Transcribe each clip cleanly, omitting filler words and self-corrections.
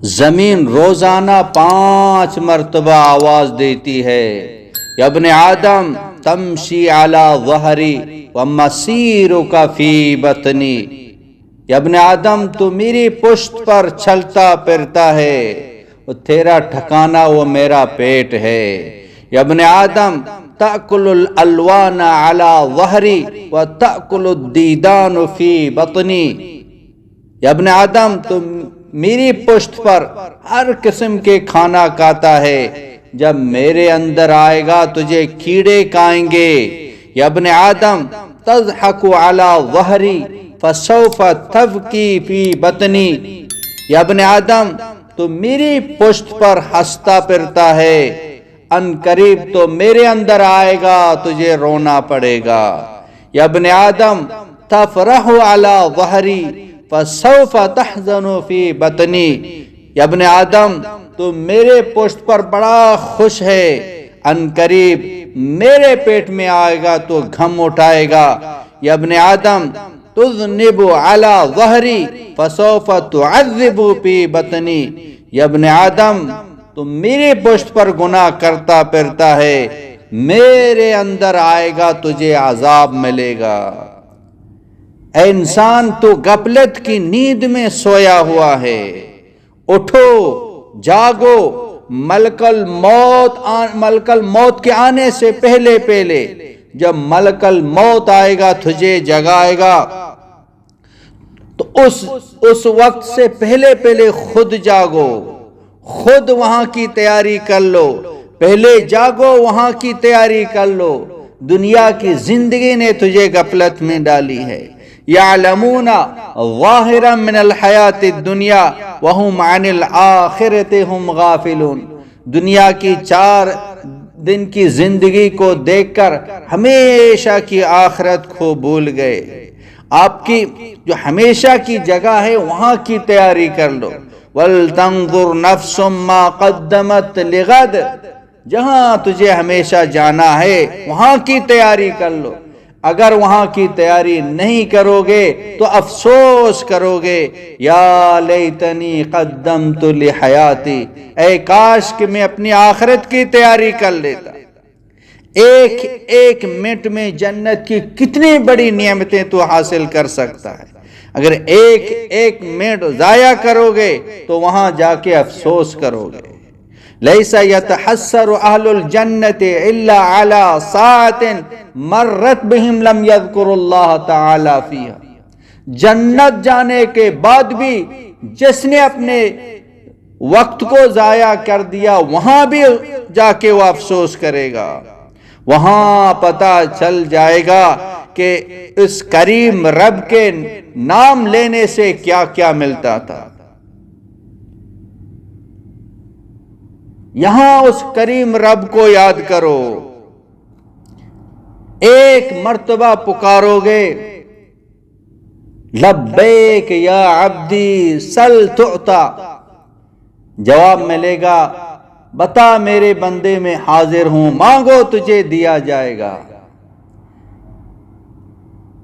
زمین روزانہ 5 مرتبہ آواز دیتی ہے، یا ابن آدم تمشی علی ظہری ومسیرک فی بطنی، یا ابن آدم تو میری پشت پر چلتا پھرتا ہے، وہ تیرا ٹھکانہ وہ میرا پیٹ ہے۔ یا ابن آدم تأکل الالوان علی ظہری وتأکل الدیدان فی بطنی، یا ابن آدم تو میری پشت پر ہر قسم کے کھانا کھاتا ہے، جب میرے اندر آئے گا تجھے کیڑے کھائیں گے۔ یا ابن آدم تضحک علی ظہری فسوف تبکی فی بطنی، یا ابن آدم تو میری پشت پر ہنستا پھرتا ہے، ان قریب تو میرے اندر آئے گا تجھے رونا پڑے گا۔ یا ابن آدم تفرح علی ظہری فسوف تحزن فی بطنی، یا ابن آدم تو میرے پشت پر بڑا خوش ہے، ان قریب میرے پیٹ میں آئے گا تو غم اٹھائے گا۔ یا ابن آدم تذنب علی ظہری فسوف تعذب فی بطنی، یا ابن آدم تو میری پشت پر گناہ کرتا پھرتا ہے، میرے اندر آئے گا تجھے عذاب ملے گا۔ اے انسان تو غفلت کی نیند میں سویا ہوا ہے، اٹھو جاگو، ملک الموت کے آنے سے پہلے جب ملک الموت آئے گا تجھے جگائے گا، تو اس وقت سے پہلے خود جاگو، خود وہاں کی تیاری کر لو، پہلے جاگو وہاں کی تیاری کر لو۔ دنیا کی زندگی نے تجھے غفلت میں ڈالی ہے۔ یعلمون ظاہرا من الحیات الدنیا وہم عن الآخرۃ ہم غافلون، دنیا کی 4 دن کی زندگی کو دیکھ کر ہمیشہ کی آخرت کو بھول گئے۔ آپ کی جو ہمیشہ کی جگہ ہے وہاں کی تیاری کر لو۔ وَلْتَنظُرْ نَفْسٌ مَّا قَدَّمَتْ لِغَدٍ، جہاں تجھے ہمیشہ جانا ہے وہاں کی تیاری کر لو۔ اگر وہاں کی تیاری نہیں کرو گے تو افسوس کرو گے، یا لیتنی قدمت لحیاتی، اے کاش کہ میں اپنی آخرت کی تیاری کر لیتا۔ ایک منٹ میں جنت کی کتنی بڑی نعمتیں تو حاصل کر سکتا ہے، اگر ایک منٹ ضائع کرو گے تو وہاں جا کے افسوس کرو گے۔ لیس یتحسر اہل الجنت الا علی ساعۃ مرت بہم لم یذکر اللہ تعالی فیہا، جنت جانے کے بعد بھی جس نے اپنے وقت کو ضائع کر دیا وہاں بھی جا کے وہ افسوس کرے گا۔ وہاں پتہ چل جائے گا کہ اس کریم رب کے نام لینے سے کیا کیا ملتا تھا۔ یہاں اس کریم رب کو یاد کرو، ایک مرتبہ پکارو گے، لبیک یا عبدی سل تعطا، جواب ملے گا، بتا میرے بندے میں حاضر ہوں، مانگو تجھے دیا جائے گا۔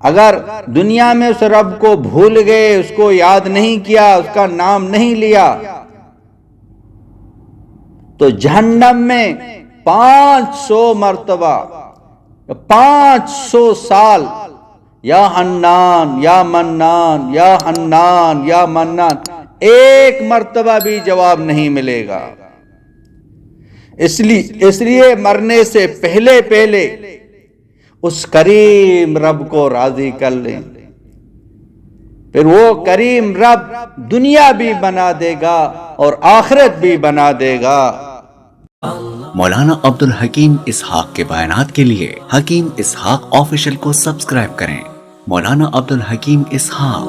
اگر دنیا میں اس رب کو بھول گئے، اس کو یاد نہیں کیا، اس کا نام نہیں لیا، تو جہنم میں 500 مرتبہ 500 سال یا حنان یا منان یا حنان یا منان، ایک مرتبہ بھی جواب نہیں ملے گا۔ اس لیے مرنے سے پہلے اس کریم رب کو راضی کر لیں، پھر وہ کریم رب دنیا بھی بنا دے گا اور آخرت بھی بنا دے گا۔ مولانا عبد الحکیم اسحاق کے بیانات کے لیے حکیم اسحاق آفیشل کو سبسکرائب کریں۔ مولانا عبد الحکیم اسحاق۔